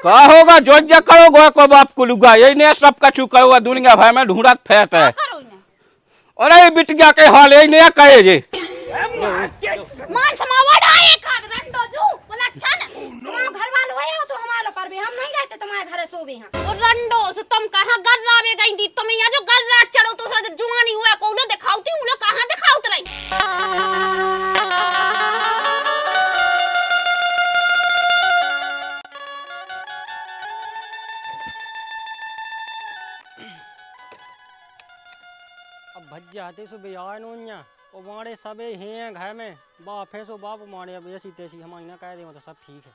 का होगा जो जा करोगे को बाप को लुगा यही ने सब कछु करोगा दुनिया भर में ढूंढत फेरत है और ये बिटिया के हाल यही ने कहे जे मान समावड़ आए काद रंडो दू बोला अच्छा ना तुम्हारा घर वालों आए हो तो हमारे पर भी हम नहीं गए थे तुम्हारे घर सोवे हैं और रंडो सो तुम कहां गर्रावे गई थी तुम यहाँ जो गर्राट चढ़ो तो सद जुआनी हुआ को न दिखाऊती हूं न कहां दिखाऊत रही अब भज जाते सो बियाह नोन्या और वाड़े सबे हैं घर में बाप है सो बाप मारे अब ऐसी तैसी हम ना कह दे तो सब ठीक है।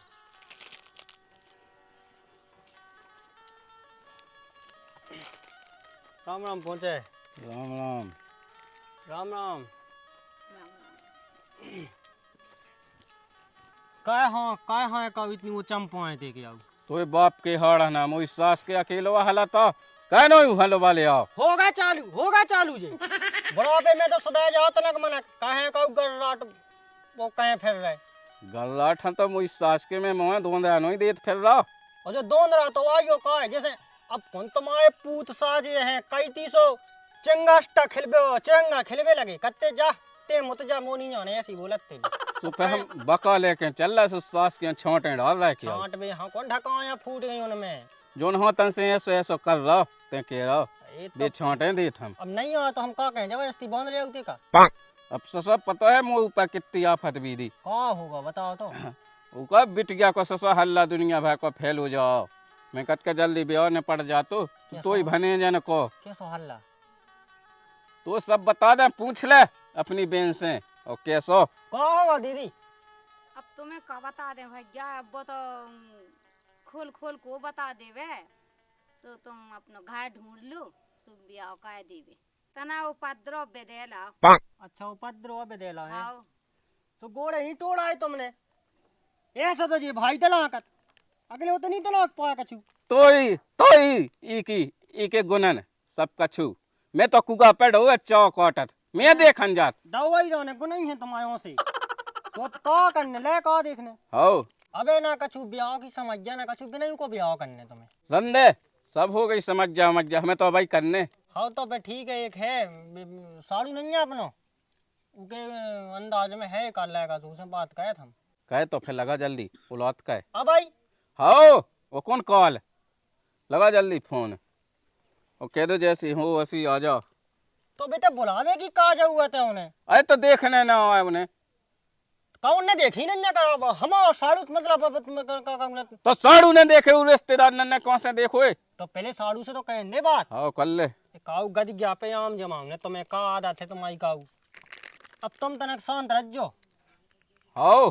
राम राम पहुंचे। राम राम राम राम काय हाँ कब इतनी वो चंपाएं दे के आओ तो बाप के हाड़ ना मोई सास के अकेलो हला तो कह नो हलो वाले आओ होगा चालू जे बड़ापे में तो सदा जाओ तनक मना कहे कऊ गर्राट वो कहे फिर रहे गल्लाठ तो मोई सास के में मोह दोंदा नहीं देत फिर रहा और जो दोन रहा तो आयो का है जैसे अब कौन तुम्हारे पूत साजे हैं कई तीसो चंगास्टा खिलबे लगे कत्ते जा ते मुत जा मोनी जाने ऐसी बोलते तो पे हम बका लेके चल रहा सो सास के छोटे डाल रहा क्या छांट में हां कौन ढकाया फूट गई उनमें जोन हो तन से ऐसो कर रहा ते के रहा दे छोटे दे हम अब नहीं आ तो हम का कहें जबरदस्ती बांध रहे होते का अब सब पता है मुंह ऊपर कितनी आफत भी दी का होगा बताओ तो उका बिट गया को ससा हल्ला दुनिया भर को फैल हो जाओ मैं कट के जल्दी ब्याह ने पड़ जा तो ही भने जन को कैसो हल्ला तो सब बता दे पूछ ले अपनी बहन से और कैसो का होगा दीदी अब तुम्हें का बता दे भैया अब वो तो खोल खोल को बता देवे सो तुम अपनो घर ढूंढ लो सुख बियाह का देवे तना उपद्रव बेदेला अच्छा उपद्रव बेदेला है आओ तो गोड़े नहीं तोड़ा है तुमने ऐसा तो जी भाई तलाक अगले वो तो नहीं तलाक पाया कछु तो ई के गुणन सब कछु मैं तो कुगा पेड़ हुए चौकटत मैं देखन जात दवाई रोने को नहीं है तुम्हारे से तो का करने ले का देखने हो अबे ना कछु ब्याह की समझ जा ना कछु बिना को ब्याह करने तुम्हें रंदे सब हो गई समझ जा हमें तो भाई करने हाँ तो बे ठीक है एक है साड़ू नहीं है अपनो उनके अंदाज में है कर लेगा तो उससे बात कहे हम कहे तो फिर लगा जल्दी उलौत कहे अब भाई हो वो कौन कॉल लगा जल्दी फोन और कह दो जैसी हो वैसी आ जाओ तो बेटा बुलावे की का जा हुआ था उन्हें अरे तो देखने ना आए उन्हें कौन ने देखी नहीं करा हम साड़ू मतलब तो साड़ू ने देखे वो रिश्तेदार ने कौन से देखो तो पहले साड़ू से तो कहने बात हाँ कर ले काऊ गद गया पे आम जमाऊ ने तुम्हें का आदत है तुम्हारी काऊ अब तुम तनक शांत रहो हाँ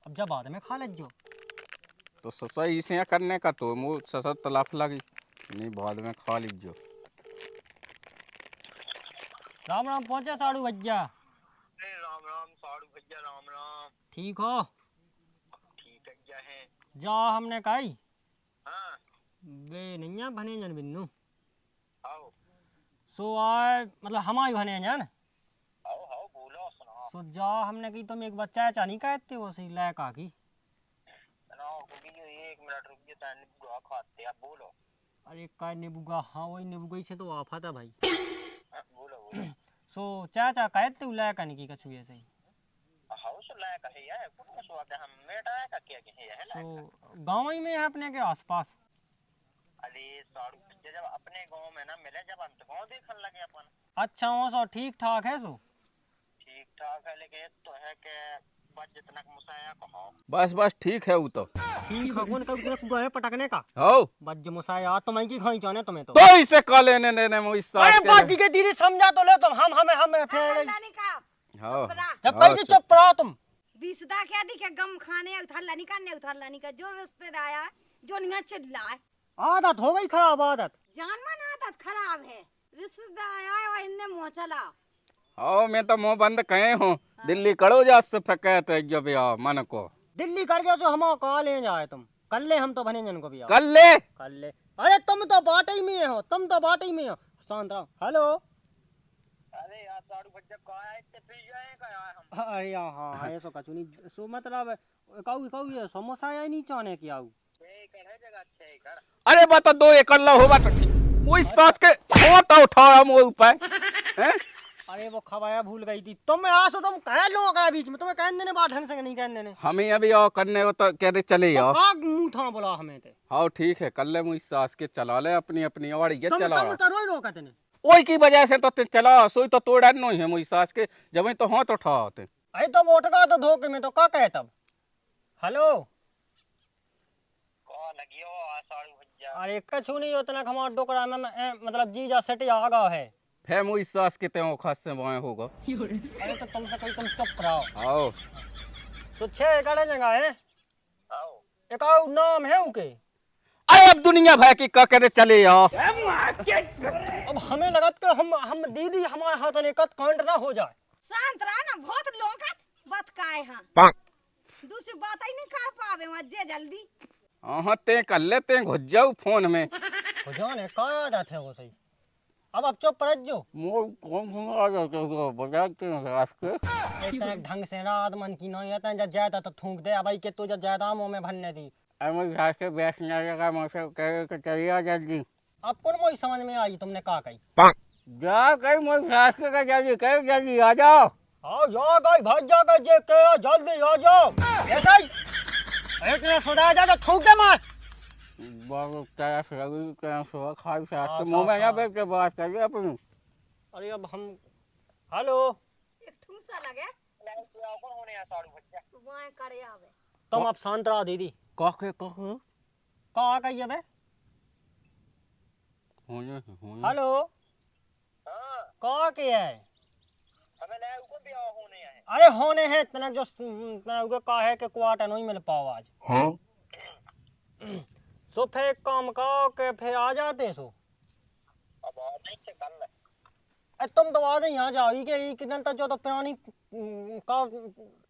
अब जब बाद में खा लज्जो तो ससा इसे करने का तो मुँह ससा तलाफ लगी नहीं बाद में खा लीजिए राम राम पहुंचे साड़ू भैया राम राम साड़ू भैया राम राम ठीक हो ठीक है क्या है जा हमने कही हाँ वे नहीं है भने जन बिन्नू आओ सो आए मतलब हमारी भने जन आओ आओ बोलो सुनाओ सो जा हमने की तुम एक बच्चा चाह नहीं कहते वो सी लड़का की सुनाओ क्योंकि एक मिनट रुकिए ताने बुआ खाते आप बोलो अरे का नींबूगा हाँ वही नींबू से तो आफत है भाई बोलो बोलो सो चाचा कहते हो लड़का नहीं की कछु ऐसे ही हाउस लायक है यार कुछ सो आके हम मेटा का क्या है सो गाँव ही में है अपने के आसपास अरे साड़ू भैया जब अपने गांव में ना मिले जब हम तो गांव देखने लगे अपन अच्छा वो सो ठीक ठाक है सो ठीक ठाक है लेकिन एक तो है कि बस जितना मुसाया कहो बस ठीक है वो तो ठीक है कौन कब गए पटकने का हो बज्ज मुसाया तो मैं की खाई चाहने तुम्हें तो इसे कॉल लेने देने मुझे सास अरे के बाकी के दीदी समझा तो ले तुम हम हमें फेर गई अल्लाह ने कहा हाँ जब कही थी चुप रहो तुम बिसदा क्या दी के गम खाने उथल्ला निका जो रिश्तेदार आया जो निया चिल्लाए आदत हो गई खराब आदत जान मन आदत खराब है रिश्तेदार आया और इनने मुंह चला हाँ मैं तो मुंह बंद कहे हूँ दिल्ली करो जा कहते है जब मन को दिल्ली कर गया जो हम कहा ले जाए तुम कर ले हम तो भने जन को भी कर ले अरे तुम तो बाटे ही में हो शांत रहो हेलो अरे यार साड़ू भज्जा कहाँ है इतने पी जाए कहाँ है हम अरे हाँ ऐसो कछु नहीं सो मतलब कहू कहू ये समोसा या नहीं चाने की आऊ 6 एकड़ है जगह 6 एकड़ अरे बा तो 2 एकड़ ला होगा तो ठीक वही सास के फोटो उठा हम वो ऊपर हैं अरे वो खवाया भूल गई थी तुम आसो तुम कह लो अगला बीच में तुम्हें कहने देने बात ढंग से नहीं कहने देने हमें अभी आओ करने हो तो कह दे चले आओ आग मुंह था बोला हमें ते हाँ ठीक है कर ले मुझ सास के चला ले अपनी अपनी और ये चला तुम तो रोई रोका तेने ओई की वजह से तो ते चला सोई तो तोड़ा नहीं है मुझ सास के जब तो हाथ उठा होते अरे तो वोट का तो धोखे में तो का कहे तब हेलो कहाँ लगी हो साड़ू भज्जा अरे कछु नहीं उतना हमारा डोकरा में मतलब जीजा सेट आगा है फे मुझ सास के ते खास से वहाँ होगा अरे तो तुमसे कोई तुम चुप रहो आओ तो 6 एकड़ जगह है आओ एक आऊ नाम है उनके अरे अब दुनिया भर की का करे चले आओ अब हमें लगत कि हम दीदी हमारे हाथ ने कत कांड ना हो जाए शांत रहा ना बहुत लोकत बतकाए हां दूसरी बात ही नहीं कह पावे मजे जल्दी हाँ ते कर ले ते घुस जाऊ फोन में हो जाने का आ जाते हो सही अब चुप रह जो मोर कौन आ जाते हो बजा के रास के इतना ढंग से ना आदमन की नहीं आता जब जाता तो थूक दे भाई के तू जब ज्यादा मुंह में भरने दी अरे मुझ सास के बैठने लगा मुझसे कह के चलिए आ जल्दी अब कौन मोई समझ में आई तुमने का कही जा कहीं मुझ सास के का जल्दी कह जल्दी आ जाओ आओ जा गई भाग जा गई जे के जल्दी आ जाओ ऐसा ही इतने सुधा जा तो थूक दे मार बहुत तरह से लगी तरह से खाई सास के मुंह में ना बैठ के बात करिए अपनी अरे अब हम हेलो एक ठूसा लगे नहीं तू आओ कौन होने साड़ू भज्जा वहां करे आवे तुम अब शांत रहो दीदी कह का आ गई अब होने हेलो हाँ का के है हमें ले ऊपर भी आओ होने है अरे होने हैं तना जो तना उगे का है कि क्वार्टर नहीं मिल पाओ आज हाँ सो फे काम का के फे आ जाते सो अब और नहीं से कल तुम तो आज यहाँ जाओ ही के एक दिन तक जो तो पुरानी का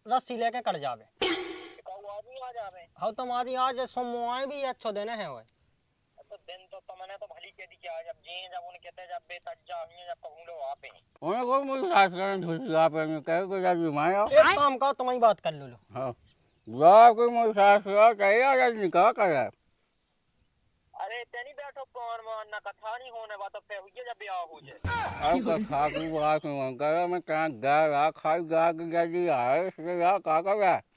रस्सी लेके कर जावे कहू आदमी आ जावे हाँ तुम आज सोमवार भी अच्छो देने हैं वो तो दिन तो तुमने तो भली कह दी कि आज अब जी जब उन्हें कहते जब बेतज्जा हुई जब कहूँ लो आप हैं उन्हें कोई मुझे सास करने झूठी आप हैं कह को जल्दी माया एक काम का तुम्हारी बात कर लो हाँ जा कोई मुझे सास का चाहिए आ जल्दी निकाह कर रहा है अरे तेनी बैठो कौन मानना कथा नहीं होने बात अब हुई जब ब्याह हो जाए अब कथा की बात में कर मैं कहाँ गा रहा खाई गा के जल्दी आए इसलिए यार का कर रहा है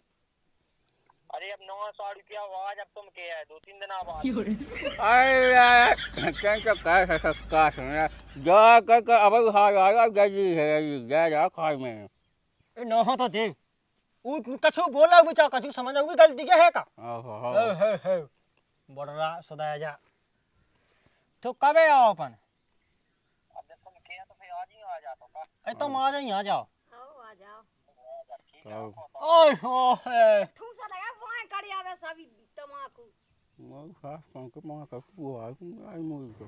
अरे अब 9 साल क्या आवाज अब तुम क्या है 2-3 दिन बाद अरे यार कैसे कह सकता है जा कर अब हार आया जल्दी है जा जा खाई में ना हो तो दे वो कछु बोला बिचा कछु समझ वो गलती क्या है का हे बड़ा सदा जा तो कबे आओ अपन अब जब तुम क्या तो फिर आज ही आ जातो का अरे तुम आ जाओ यहाँ जाओ आओ आ जाओ ठीक है ओए हो ठूसा लगा वहां करे आवे सभी तमाकू मैं सास पंख मां का हुआ आई मुझे तो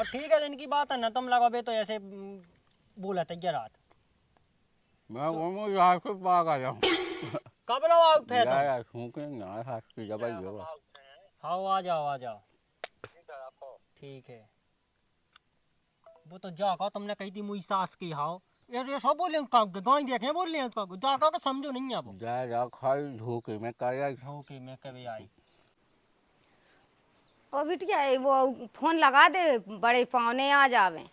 अब ठीक है इनकी बात है ना तुम लगाबे तो ऐसे बोला था ये रात मैं वो मुझे यहाँ से भाग आ जाऊँ कब लो आओ फिर तुम यार सूखे ना हाथ की दवाई दो हाँ आ जाओ ठीक है आपको ठीक है वो तो जाकर तुमने कही थी मुझी सास की हाओ ये सब बोले उनका गाय देखे बोल रहे उसका जाकर समझो नहीं है वो जा जा खाई धोखे में कर ओके मैं कभी आई ओ बिटिया वो फोन लगा दे बड़े पौने आ जावे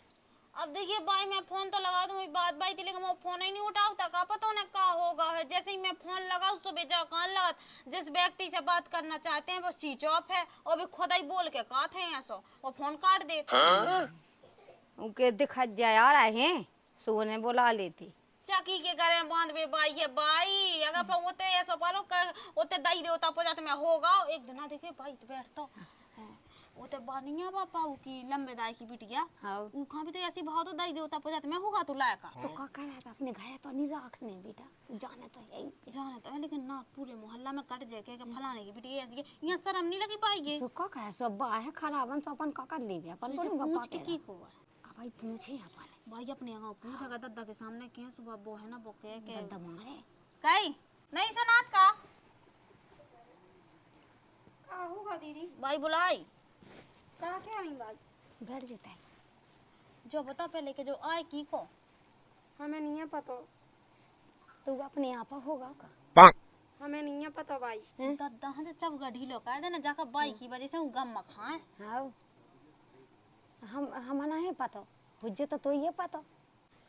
अब देखिए भाई मैं फोन तो लगा दूं बात बाई थी लेकिन वो फोन ही नहीं उठाता का पता उन्हें क्या होगा है जैसे ही मैं फोन लगाऊं सुबह जा कान लगा जिस व्यक्ति से बात करना चाहते हैं वो स्विच ऑफ है और भी खुदा ही बोल के कहा थे ऐसा वो फोन काट देते उनके दिखा जा यार है सोने बुला लेती चकी के करे बांध बे बाई है बाई अगर पर होते ऐसा पालो होते दाई देवता पूजा में होगा एक दिन देखे भाई तो बैठता ओते बानिया बापा की लंबे दाई की बिटिया हां ऊ कहां भी तो ऐसी भाव तो दाई देवता पूजा में होगा तो लायका तो का कर रहा था अपने घर तो नहीं रखने बेटा जाने तो है जाने तो है लेकिन ना पूरे मोहल्ला में कट जाए के फलाने की बिटिया ऐसी यहाँ शर्म नहीं लगी पाएगी सुका का सब बाहर खराबन तो अपन का कर लेबे अपन तो नहीं पूछ के की को भाई पूछे अपन भाई अपने यहाँ पूछेगा दद्दा के सामने के सुबह वो है ना वो के दद्दा मारे कई नहीं सुनात का होगा दीदी भाई बुलाई का क्या आई बात बैठ जाता है जो बता पहले के जो आए की को हमें नहीं है पता। तू अपने आप होगा का? हमें नहीं है पता भाई। गद्दा से सब गढ़ी लो कह देना जाकर बाई की वजह से गम मखाए। हाँ हम ना है पता हुज्जे तो ये पता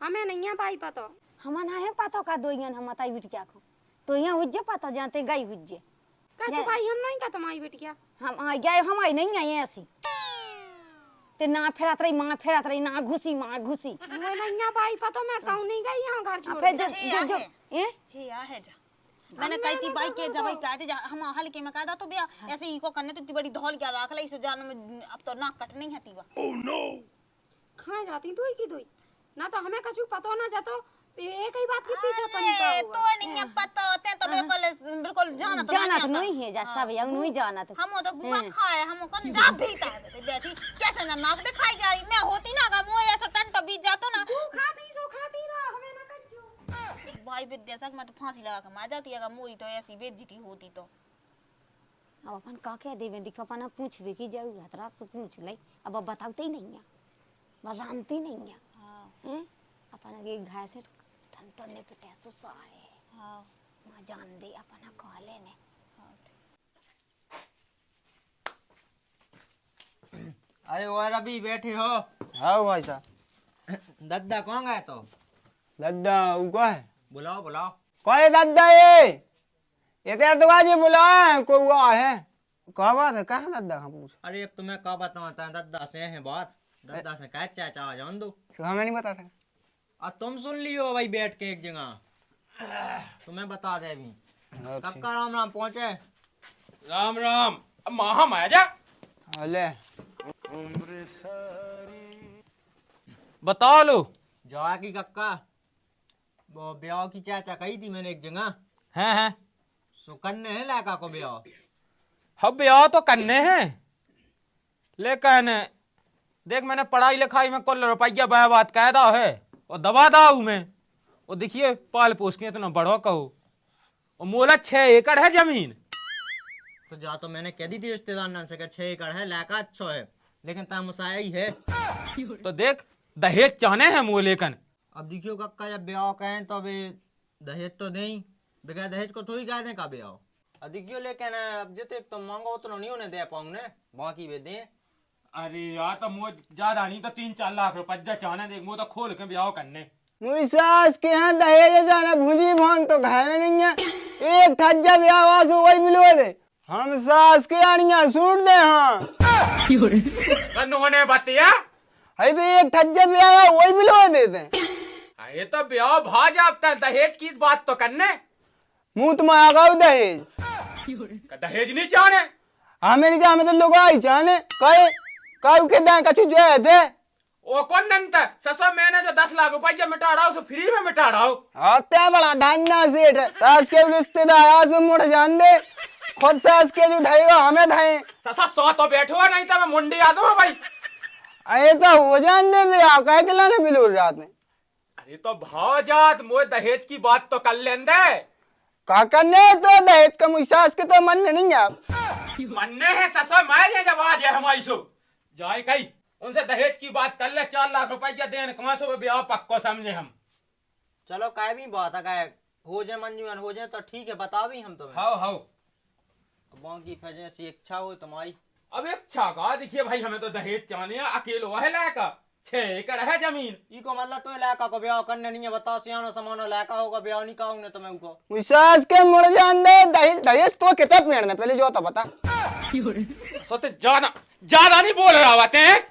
हमें नहीं है भाई पता। हम ना है पता का दोयन हम ताई बिटिया को तो यहाँ हुज्जे पता जानते गई हुज्जे कैसे भाई हम नहीं का तुम्हारी बिटिया। हम आ गए हमारी नहीं आई ऐसी ते ना फेरत रही माँ फेरत रही ना घुसी माँ घुसी मुझे नहीं है भाई पता। मैं कहूँ नहीं गई यहाँ घर छोड़ फिर के। जो ए हे आ है जा मैंने कही थी बाई के जब कहते जा हम हल्के में कहता तो बिया ऐसे ही को करने तो इतनी बड़ी धौल क्या रख ले इस जान में अब तो नाक कट नहीं हती बा। खाए जाती दुई की दुई ना तो हमें कछु पता ना जातो एक ही बात के पीछे पड़ी का अरे, हुआ। तो नहीं है पता होते तो बिल्कुल जाना तो जाना तो नहीं है जा सब यंग नहीं जाना तो हम तो बुआ खाए हम कौन जा भीता है बैठी कैसे ना नाक दिखाई जा रही मैं होती ना अगर मोए ऐसा टन तो बीत जातो ना तू खाती सो खाती रहा हमें ना कच्चो। भाई विद्यासक मैं तो फांसी लगा के मार जाती अगर मोई तो ऐसी बेइज्जती होती तो। अब अपन का कह देवे दिखो अपन पूछबे की जरूरत रात से पूछ ले अब बताते ही नहीं है बरानती नहीं है हैं अपन के घाय से टन पे टेसो साए हां मां जान दे अपन कह लेने। अरे और अभी बैठे हो? हाँ भाई साहब। दद्दा कौन गए तो? दादा वो क्या है? बुलाओ बुलाओ। कौन है दादा ये तेरा तो आज बुलाया है कोई हुआ है क्या बात है कहाँ दादा कहाँ पूछ। अरे अब तुम्हें क्या बताता है दद्दा से है बात दद्दा से कह चाचा जान दो हमें नहीं पता था। अब तुम सुन लियो भाई बैठ के एक जगह तुम्हें बता दे अभी कब का राम राम पहुंचे। राम राम अब महा माया जा अले बताओ लो जवा की कक्का वो ब्याह की चाचा कही थी मैंने एक जगह हैं सो करने है लड़का को ब्याह। हम ब्याह तो करने हैं लेकिन देख मैंने पढ़ाई लिखाई में कुल रुपया बात कायदा है और दबा दाऊ में और देखिए पाल पोस के इतना बड़ो कहो और मोला 6 एकड़ है जमीन। तो जा तो मैंने कह दी थी रिश्तेदार ने से 6 एकड़ है लड़का अच्छा है लेकिन तामसाया ही है। तो देख दहेज चाहने हैं मोह लेकिन अब देखियो कक्का जब ब्याह कहें तो अभी दहेज तो दें बगैर दहेज को थोड़ी कह दें का ब्याह। अब देखियो लेकिन अब जितने तुम मांगो उतना नहीं होने दे पाऊंगे बाकी वे दें। अरे यार तो मुझे ज्यादा नहीं तो 3-4 लाख रुपया चाहने देख मुझे तो खोल के ब्याह करने। मुझे सास के यहाँ दहेज जाना भुजी भांग तो घर में नहीं है एक ठज्जा ब्याह हुआ सो वही मिलो दे हम सास के आनिया सूट दे। हाँ उन्होंने बताया है तो एक ठज्जा ब्याह हुआ वही मिलो देते ये तो ब्याह भाज आपता दहेज की बात तो करने मुंह तुम्हारा गाँव दहेज दहेज नहीं चाहने हमें नहीं चाहे तो लोग आई चाहने कहे काऊ के दाएं कछु जो है थे ओ कौन नंता ससुर मैंने जो 10 लाख रुपया मिटा रहा हूँ उसे फ्री में मिटा रहा हूँ। आते बड़ा धन्ना सेठ सास के रिश्तेदार आज मुड़ जान दे खुद सास के जो धाएगा हमें धाए ससा 100 तो बैठो नहीं तो मैं मुंडी आ दूँ भाई। अरे तो हो जान दे भैया कह के लाने बिलूर रात में। अरे तो भाव जात मोए दहेज की बात तो कर लें दे का करने तो दहेज का मुझ सास के तो मन नहीं आप मन्ने है ससुर मैं जब आज है हमारी सो जाए कहीं उनसे दहेज की बात कर ले 4 लाख रुपया देन कहाँ से ब्याह पक्को समझे हम। चलो काय भी बात है काय हो जाए मंजूर हो जाए तो ठीक है बता भी हम तुम्हें। हाँ बाकी फिर जैसी इच्छा हो तुम्हारी। अब इच्छा का देखिए भाई हमें तो दहेज चाहने अकेलो है लायका 6 एकड़ है जमीन। इको मतलब तो लड़का को ब्याह करने नहीं है बताओ सियानो समानो लड़का होगा ब्याह नहीं कहूंगे तुम्हें उको मुझ सास के मुड़ जान दे दहेज दहेज तो कितना पेड़ने पहले जो तो बता सोते ज्यादा नहीं बोल रहा बातें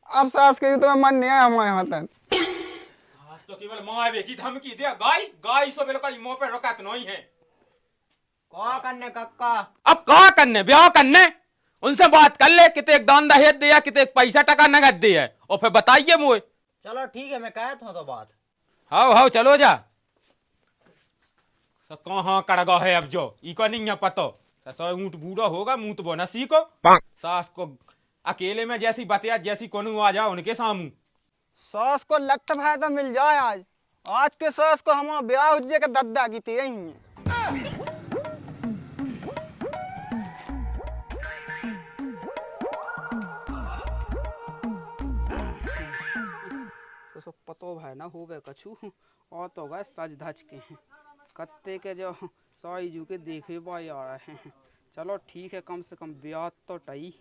अब सास के तो मन नहीं है हमारे हाथ सास तो केवल माँ की धमकी दे गाय सो बिल्कुल मुंह पे रोका तो नहीं है। क्या करने कक्का अब कहा करने ब्याह करने उनसे बात कर ले कितने दान दहेज दिया कितने पैसा टका नगद दिया और फिर बताइए मुझे। चलो ठीक है मैं कहता हूँ तो बात। हाँ चलो जा तो कहाँ कड़गा है अब जो इको नहीं है पतो सो ऊँट बूढ़ा होगा मुंह तो बोना सीखो सास को अकेले में जैसी बतिया जैसी कोनू आ जाओ उनके सामू सास को लट्ठ फायदा मिल जाए आज के सास को हम ब्याह उज्जे का दद्दा की यही है। तो सब पतो भाई ना होबे कछु और तो गए सज धज के हैं कत्ते के जो साई जू के देखे भाई आ रहे हैं। चलो ठीक है, कम से कम ब्याह तो टई।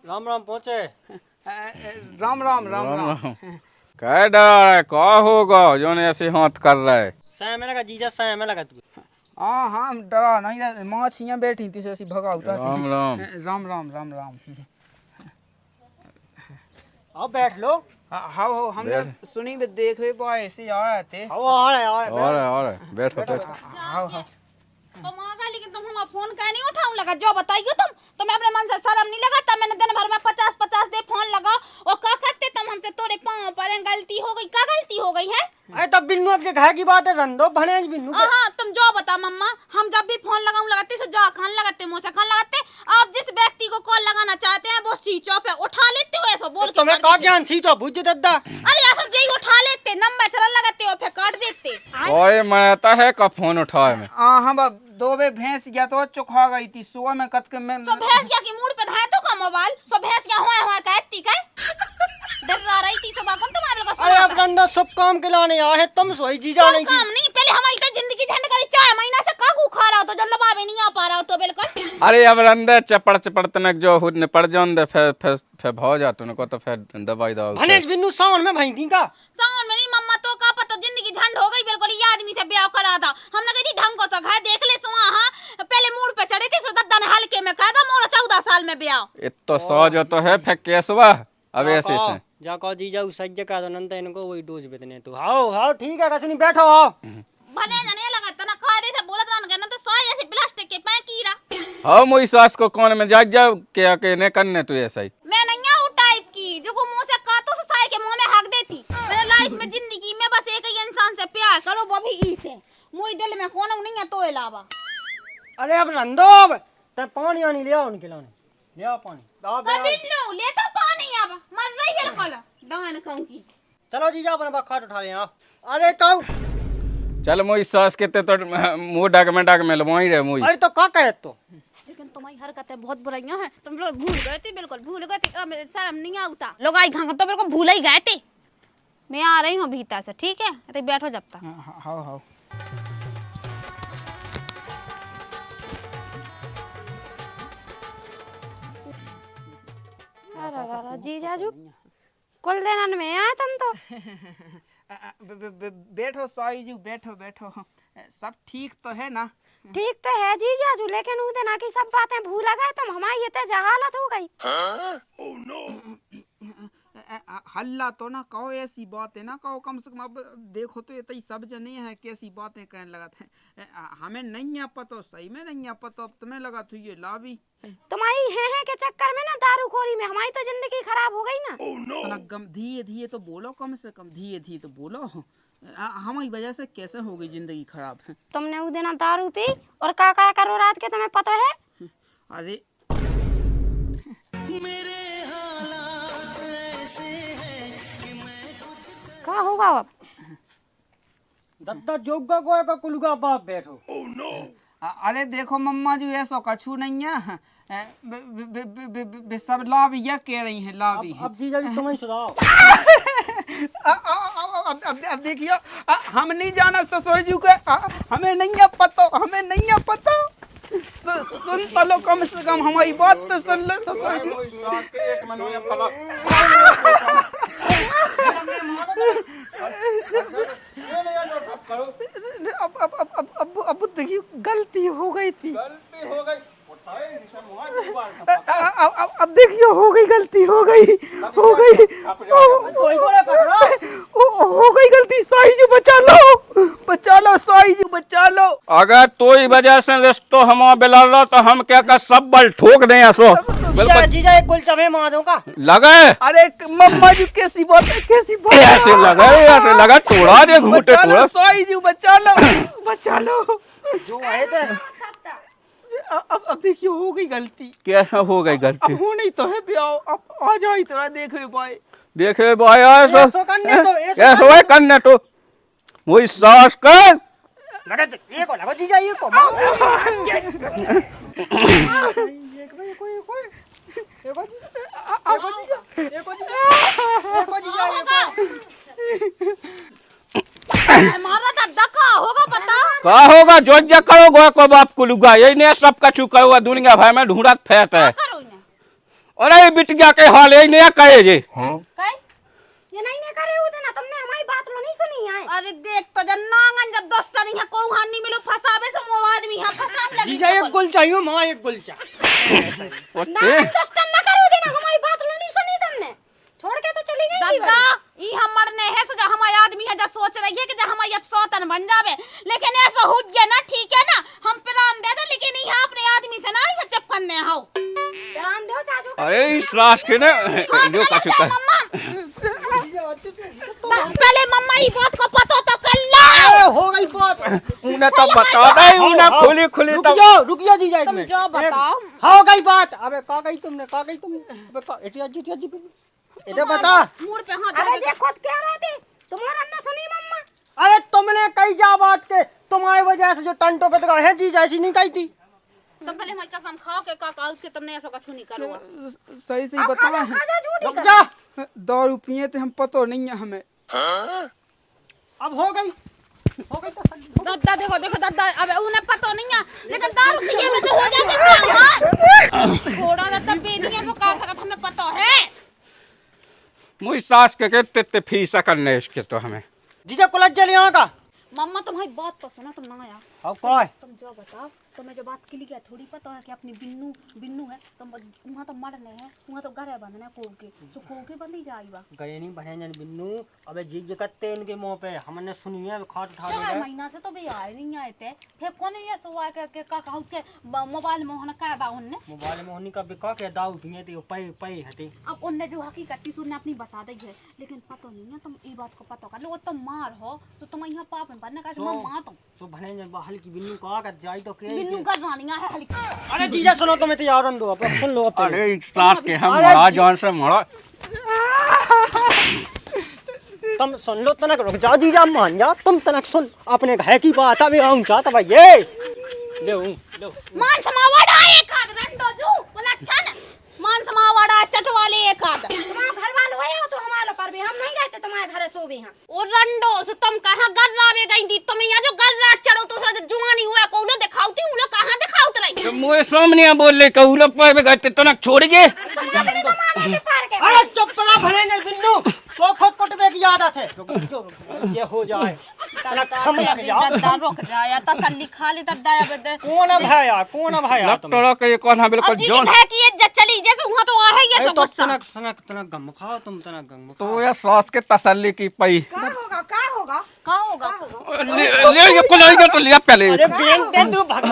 राम राम पहुँचे। राम राम राम राम। कह डर है का होगा जो ने ऐसे हाथ कर रहा है। सह में लगा जीजा, सह में लगा तू। हाँ हाँ डरा नहीं, माछियाँ बैठी थी ऐसी भगाउता। राम राम। राम राम राम राम। आओ बैठ लो। हाँ हमने सुनी भी देख रहे बॉय ऐसे आ रहे थे। आओ आ रहे और बैठो बैठो। हाँ हाँ तुम आ गए लेकिन तुम हमारा फोन क्या नहीं उठाऊं लगा जो बताइयो तुम। तुम्हें अपने मन से शर्म नहीं लगा? तब मैंने दिन भर में 50-50 दे फोन लगा और क्या करते तुम हमसे? तोरे पाँव पर गलती हो गई। क्या गलती हो गई है? अरे तब बिन्नू अब घर की बात है, रंदो भनेज बिन्नू। हाँ तुम जो बता मम्मा। हम जब भी फोन लगाऊं लगाते सो जा खान लगाते मुँह से खान लगाते। आप जिस व्यक्ति को कॉल लगाना चाहते हैं वो स्विच ऑफ है, उठा लेते हो ऐसा बोल के। तुम्हें का ज्ञान स्विच ऑफ बुझ दद्दा। अरे ऐसा जी उठा लेते, नंबर चला लगाते हो फिर काट देते। ओए मनाता है का फोन उठाए में। हम दो बे भैंस गया तो चुखा गई थी सुबह में कत के मैं। सो भैंस क्या की मूड पे धाए तो का मोबाइल? सो भैंस क्या हुआ कहती का डर रही थी सुबह कौन तुम्हारे लगा? अरे अब रंदा सब काम के लाने आए हैं, तुम सोई जीजा नहीं काम नहीं। पहले हमारी तो जिंदगी झंड करी 4 महीना से कागू खा रहा हो तो जब लबावे नहीं आ पा रहा हो तो बिल्कुल। अरे अब रंदे चपड़ चपड़ तनक जो हुद ने पड़ जान दे फिर भाव जा तूने को तो फिर दवाई दो। भनेज बिन्नू सावन में भई थी का? सावन में नहीं मम्मा तो का पता जिंदगी झंड हो गई बिल्कुल। ये आदमी से ब्याह करा था हमने कही थी ढंग को घर देख ले सो। हाँ पहले मूड पे चढ़े थे सो दद्दा ने हल्के में कहा था मोरा 14 साल में ब्याह। इतो सो तो है फिर केसवा अब ऐसे से जाको जीजा सज्ज का तो नंता इनको वही डोज बेतने तो। हाओ ठीक है कसुनी बैठो आओ। भले नहीं लगा तना खादे से बोलत रहन ना तो साय ऐसे प्लास्टिक के पै कीरा। हाँ मोई सास को कौन में जा क्या के ने करने तू ऐसा ही। मैं नहीं हूं टाइप की जो को मुंह से काटो तो साय के मुंह में हक देती। मेरे लाइफ में जिंदगी में बस एक ही इंसान से प्यार करो वो भी ई से। मोई दिल में कौन नहीं है तो अलावा। अरे अब रंदो अब ते पानी आनी ले आओ उनके लाने। ले आओ पानी। बिन्नू ले तो पानी अब मर रही बिल्कुल दान कहूं की। चलो जीजा अपने बखाट उठा ले आओ। अरे काऊ चल मोई सास के ते तो मुंह डाक में लवाई रे मोई। अरे तो का कहे तो? लेकिन तुम्हारी हरकतें बहुत बुराइयां हैं। तुम लोग भूल गए थे बिल्कुल भूल गए थे। अब शर्म नहीं आता। लोग आई खांगा तो बिल्कुल भूल ही गए थे। मैं आ रही हूँ भीतर से ठीक है तो बैठो जब तक। हाँ अरे जीजाजू कुल दिन में आए तुम तो। बैठो साई जी बैठो सब ठीक तो है ना? ठीक तो है जीजाजू लेकिन उस दिन की सब बातें भूल गए तुम। हमारी ये जहालत हो गई। हल्ला तो ना कहो, ऐसी बातें ना कहो कम से कम। अब देखो तो ये सब जने हैं कैसी बातें कहने लगा थे। हमें नहीं आ पता, सही में नहीं आ पता। अब तुम्हें लगा तो ये लाभी तुम्हारी है के चक्कर में ना दारूखोरी में हमारी तो जिंदगी खराब हो गई ना। गम धीरे तो बोलो, कम से कम धीरे तो बोलो। हमारी वजह से कैसे हो गई जिंदगी खराब? तुमने उस दिन दारू पी और का करो रात के तुम्हें पता है? अरे क्या होगा अब? दद्दा जोगा को का कुलगा बाप बैठो। अरे देखो मम्मा जी ऐसा कछु नहीं है। सब लाभ ये कह रही हैं लाभी। अब जीजा जी तुम ही सुधाओ। अब देखियो हम नहीं जाना ससुर जी के। हमें नहीं पता। सुन तो लो कम से कम हमारी बात तो सुन लो ससुर जी। अब देखियो गलती हो गई थी। अब देखियो हो गई गलती हो गई गलती। साई जी बचा लो साई जी बचा लो। अगर तो ही वजह से रिश्तो हम बिला रहा तो हम क्या कर सब बल ठोक दें ऐसो। जीजा एक कुलचा में मार दूंगा। लगे अरे मम्मा जी कैसी बात है ऐसे लगा तोड़ा दे घूटे तोड़ा। साई जी बचा लो जो आए थे। अब देखिए हो गई गलती। क्या हो गई गलती? अब होनी तो है ब्याह। अब आ जाए थोड़ा देखे भाई ऐसो करने तो वही सास कर लगा ये को लगा जीजा ये को देखो जीजा देखो जीजा देखो जीजा देखो जीजा मारा दादा का होगा पता का होगा जो जा करोगे को बाप को लुगा यही नहीं सब कछु करोगा दुनिया भाई में ढूंढत फेंक है करो इन्हें अरे बिटिया के हाल यही नहीं कहे जे कई ये नहीं करे उधर ना तुमने हमारी बात लो नहीं सुनी है। अरे देख तो जब नांगन जब दोस्ता नहीं है को हानि मिलो फसावे से मो आदमी यहां फसाम लगी जीजा एक गुल चाहिए मां एक गुल चाहिए ओते दोस्तन ना करो देना हमारी बात लो नहीं सुनी तुमने छोड़ के तो चली गई थी दादा ई हमर ने है सो हमारे आदमी है जो सोच रही है कि जब हमारी अब सौतन बन जावे लेकिन ऐसा हो गया ना ठीक है ना हम प्राण दे दे लेकिन यहाँ अपने आदमी से ना ही चपकन ने हो ध्यान दो चाचू अरे इस रास के ने जो कछु कर पहले मम्मा ई बात को पता तो कर ला हो गई बात उन्हें तो बता दे उन्हें खुली खुली तो रुक जाओ जीजा एक तुम मिनट जो बताओ हो गई बात अबे का गई तुमने अबे का एटिया जी इधर बता मुड़ पे हाथ अरे ये खुद कह रहे थे तुम्हारा ना सुनी मम्मा। अरे तुमने कई जा बात के तुम्हारी वजह से जो टंटो पे है जीजा ऐसी नहीं कही थी तो पहले मैं कसम खाओ के का उसके तुमने ऐसा कछु नहीं करो सही सही बतावा रुक जा 2 रुपये थे हम पतो नहीं है हमें अब हो गई तो दादा देखो देखो दादा अब उन्हें पता नहीं है लेकिन दारू पिए में तो हो जाते थोड़ा दादा बेनी है तो का सकत हमें पता है मुई सास के कहते फीस करने इसके तो हमें जीजा कुलत जल यहाँ का मम्मा तुम्हारी बात तो सुनो तुम ना आया अब कौन तुम जो बताओ तुम्हें जो बात के लिए थोड़ी पता है कि अपनी बिन्नू बिन्नू है तुम वहाँ तो मरने है वहाँ तो घर है बंधने कोके तो कोके बंदी जाएगा गए नहीं बहन जान बिन्नू अबे जी जकते इनके मुंह पे हमने सुनी है खाट उठा 4 महीना से तो भी आए नहीं आए थे फिर कौन ये सुआ के का कहू के मोबाइल में होना का दा उनने मोबाइल में होनी का बिका के दाऊ उठिए थे पे पे हटे अब उनने जो हकीकत थी सुनने अपनी बता दी है लेकिन पता नहीं है तुम ये बात को पता कर लो वो तुम मार हो तो तुम यहाँ पाप में बनने का तुम मां तो बहन जान बाहर की बिन्नू का जाई तो के बिन्नू का रानिया है हल्की अरे जीजा सुनो तो मैं तैयार दो अब सुन लो अब अरे इस रात के हम मरा जान से मरा तुम सुन लो तनक रुक जाओ जीजा मान जा तुम तनक सुन अपने घर की बात अभी आऊं चाहता भाई ये ले मान समावाड़ा एक आध रंडो दू बोला अच्छा ना मान समावाड़ा चटवाले एक आध तुम्हारा घर वालों है तो हमारे पर भी हम नहीं गए थे तुम्हारे घर सो भी ओ रंडो सो तुम कहां गर्रावे गई थी तुम यहाँ जो गर्राट चढ़ो तो सद जुआनी हुआ कोलो दिखाउती हूं लो कहां दिखाउत रही तो मुझे सामने बोल ले कहू लो पे गए तो ना छोड़ गए अरे चुप करा भले ने बिन्नू तो खुद कुटबे की आदत है ये हो जाए तनक थम लग जाओ दादा रुक जा या तसल्ली खा ले दादा या बदे कौन है भाया तुम लपटड़ा के ये कौन है बिल्कुल अब जी जॉन है कि इज्जत चली जैसे वहां तो आ है ये अरे सब तो गुस्सा तनक गम खाओ तुम तनक गम तो ये सास के तसल्ली की पई क्या होगा का होगा ले ये को लेगा तो लिया पहले अरे बेन दे तू भाग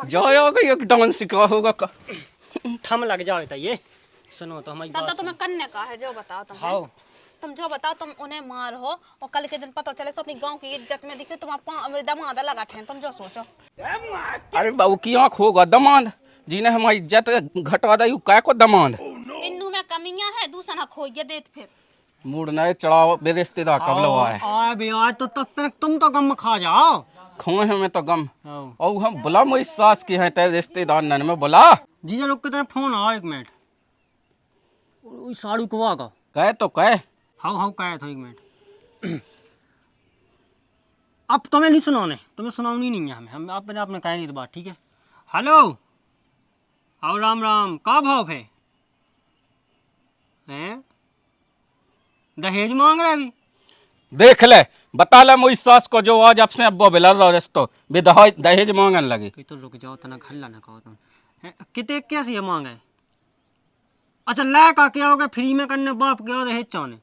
जा जाओगे एक डांस सिखा होगा का थम लग जाओ तो ये सुनो तो हमारी दादा बात तुम्हें करने का है जो बताओ तुम हाओ तुम जो बताओ तुम उन्हें मार हो और कल के दिन पता चले सो अपनी गांव की इज्जत में दिखे तुम दमाद लगा थे तुम जो सोचो अरे बाबू की आँख होगा दमाद जिन्हें हमारी इज्जत घटवा दी काय को दमाद बिन्नू में कमियां है दूसरा खोइए देत फिर मूड नए चढ़ाओ बेरिश्तेदार कब लो आए आ बे आज तो तब तक तुम तो गम खा जाओ खोए हमें तो गम आओ और हम बुला मोई सास की है तेरे रिश्तेदार नन में बुला जीजा रुक के तेरा फोन आओ एक मिनट ओई साड़ू कुवा का कहे तो कहे हाउ कहे था एक मिनट अब तुम्हें नहीं सुनाने तुम्हें सुनानी नहीं है हम आपने आपने कहा नहीं बात ठीक है हेलो आओ राम राम का भाव है हैं दहेज मांग रहे अभी देख ले बता ले मोई सास को जो आज आपसे अब्बो बिलर रहो रेस्तो दहेज मांगन लगी तो रुक जाओ तना हल्ला ना कहो तुम कितने कैसे मांग है अच्छा ला का क्या होगा फ्री में करने बाप क्या दहेज चाने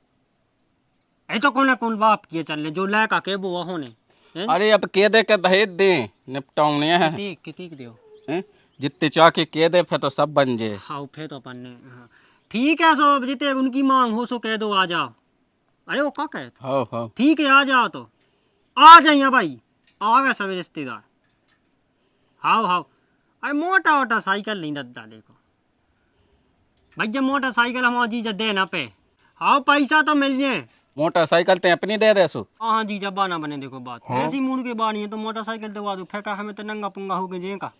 ऐ तो कौन बाप किए चलने जो ला का के वो होने अरे अब के दे के दहेज दे निपटाउने हैं कितनी दियो हैं? जितने चाह के दे फिर तो सब बन जे हाँ फिर तो अपन ने हाँ। ठीक है सो जितने उनकी मांग हो सो कह दो आ जाओ अरे वो क्या कहे हाँ ठीक है आ जाओ तो आ जाइए भाई आ गए सभी रिश्तेदार हाँ अरे मोटा साइकिल नहीं दद्दा देखो भैया मोटरसाइकिल हम जीजा देना पे हाँ पैसा तो मिल जाए मोटरसाइकिल ते अपनी दे दे सु हाँ जीजा बाना बने देखो बात ऐसी मूड के बानी है तो मोटरसाइकिल दवा दो फेंका हमें तो नंगा पुंगा हो गए जे का